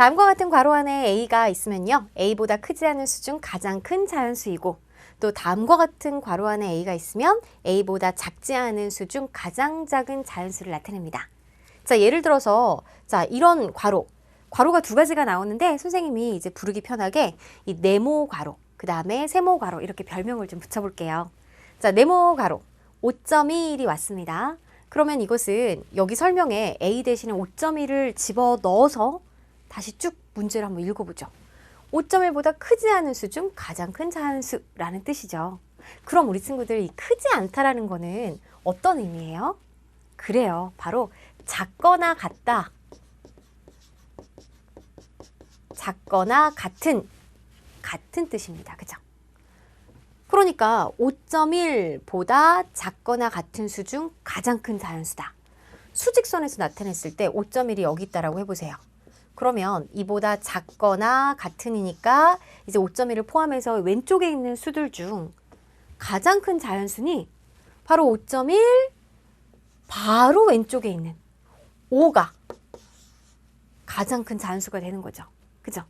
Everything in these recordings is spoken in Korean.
다음과 같은 괄호 안에 A가 있으면요. A보다 크지 않은 수 중 가장 큰 자연수이고 또 다음과 같은 괄호 안에 A가 있으면 A보다 작지 않은 수 중 가장 작은 자연수를 나타냅니다. 자, 예를 들어서 자, 이런 괄호가 두 가지가 나오는데 선생님이 이제 부르기 편하게 이 네모 괄호, 그 다음에 세모 괄호 이렇게 별명을 좀 붙여볼게요. 자, 네모 괄호 5.1이 왔습니다. 그러면 이것은 여기 설명에 A 대신에 5.1을 집어넣어서 다시 쭉 문제를 한번 읽어보죠. 5.1보다 크지 않은 수 중 가장 큰 자연수라는 뜻이죠. 그럼 우리 친구들 이 크지 않다라는 거는 어떤 의미예요? 그래요. 바로 작거나 같다. 작거나 같은 뜻입니다. 그죠? 그러니까 5.1보다 작거나 같은 수 중 가장 큰 자연수다. 수직선에서 나타냈을 때 5.1이 여기 있다라고 해보세요. 그러면 이보다 작거나 같은이니까 이제 5.1을 포함해서 왼쪽에 있는 수들 중 가장 큰 자연수니 바로 5.1 바로 왼쪽에 있는 5가 가장 큰 자연수가 되는 거죠. 그죠?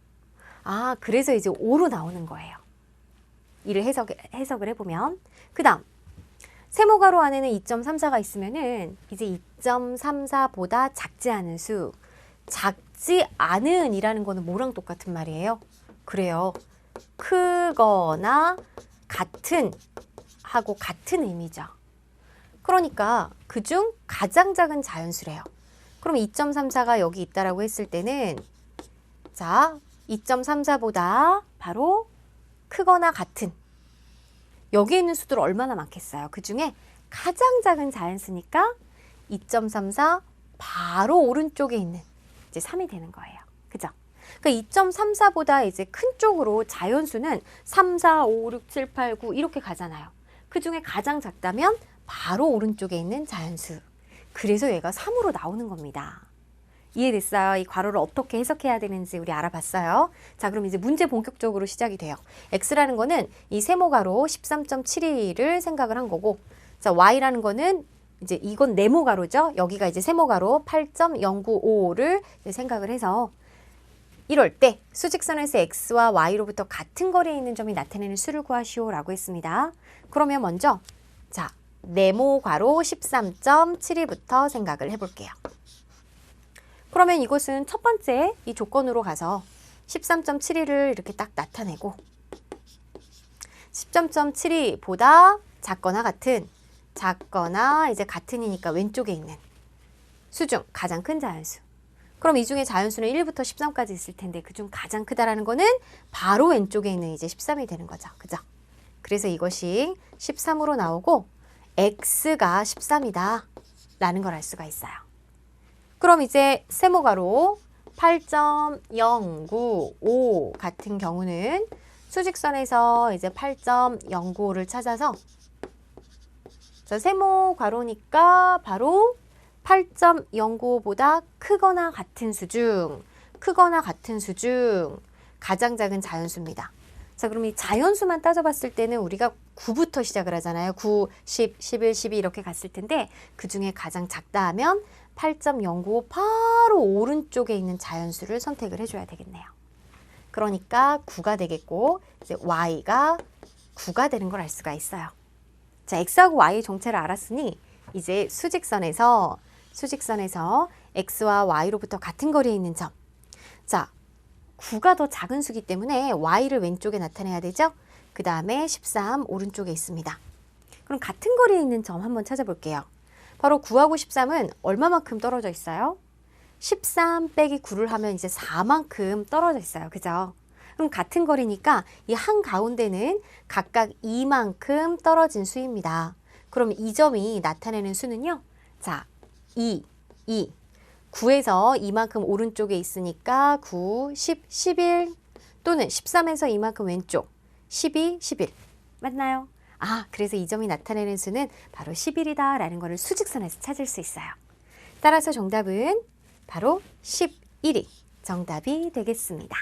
아, 그래서 이제 5로 나오는 거예요. 이를 해석을 해보면 그 다음 세모가로 안에는 2.34가 있으면은 이제 2.34보다 작지 않은 수, 작지 않은 이라는 거는 뭐랑 똑같은 말이에요? 그래요. 크거나 같은 하고 같은 의미죠. 그러니까 그중 가장 작은 자연수래요. 그럼 2.34가 여기 있다라고 했을 때는 자, 2.34보다 바로 크거나 같은 여기 있는 수들 얼마나 많겠어요? 그 중에 가장 작은 자연수니까 2.34 바로 오른쪽에 있는 이제 3이 되는 거예요. 그죠? 그러니까 2.34보다 이제 큰 쪽으로 자연수는 3, 4, 5, 6, 7, 8, 9 이렇게 가잖아요. 그 중에 가장 작다면 바로 오른쪽에 있는 자연수. 그래서 얘가 3으로 나오는 겁니다. 이해됐어요? 이 괄호를 어떻게 해석해야 되는지 우리 알아봤어요. 자, 그럼 이제 문제 본격적으로 시작이 돼요. X라는 거는 이 세모 괄호 13.72를 생각을 한 거고, 자, Y라는 거는 이제 이건 네모 괄호죠. 여기가 이제 세모 괄호 8.095를 생각을 해서 이럴 때 수직선에서 X와 Y로부터 같은 거리에 있는 점이 나타내는 수를 구하시오라고 했습니다. 그러면 먼저 자, 네모 괄호 13.72부터 생각을 해볼게요. 그러면 이것은 첫 번째 이 조건으로 가서 13.72를 이렇게 딱 나타내고 10.72보다 작거나 같은 작거나 이제 같은이니까 왼쪽에 있는 수 중 가장 큰 자연수. 그럼 이 중에 자연수는 1부터 13까지 있을 텐데 그중 가장 크다라는 거는 바로 왼쪽에 있는 이제 13이 되는 거죠. 그죠? 그래서 이것이 13으로 나오고 X가 13이다 라는 걸 알 수가 있어요. 그럼 이제 세모가로 8.095 같은 경우는 수직선에서 이제 8.095를 찾아서 자, 세모 괄호니까 바로 8.095보다 크거나 같은 수 중 가장 작은 자연수입니다. 자, 그럼 이 자연수만 따져봤을 때는 우리가 9부터 시작을 하잖아요. 9, 10, 11, 12 이렇게 갔을 텐데 그 중에 가장 작다 하면 8.095 바로 오른쪽에 있는 자연수를 선택을 해줘야 되겠네요. 그러니까 9가 되겠고 이제 Y가 9가 되는 걸 알 수가 있어요. 자, X하고 Y의 정체를 알았으니 이제 수직선에서 X와 Y로부터 같은 거리에 있는 점. 자, 9가 더 작은 수기 때문에 Y를 왼쪽에 나타내야 되죠. 그 다음에 13 오른쪽에 있습니다. 그럼 같은 거리에 있는 점 한번 찾아볼게요. 바로 9하고 13은 얼마만큼 떨어져 있어요? 13 빼기 9를 하면 이제 4만큼 떨어져 있어요. 그죠? 그럼 같은 거리니까 이 한가운데는 각각 2만큼 떨어진 수입니다. 그럼 이 점이 나타내는 수는요. 자, 2. 9에서 이만큼 오른쪽에 있으니까 9, 10, 11 또는 13에서 이만큼 왼쪽 12, 11 맞나요? 아, 그래서 이 점이 나타내는 수는 바로 11이다 라는 것을 수직선에서 찾을 수 있어요. 따라서 정답은 바로 11이 정답이 되겠습니다.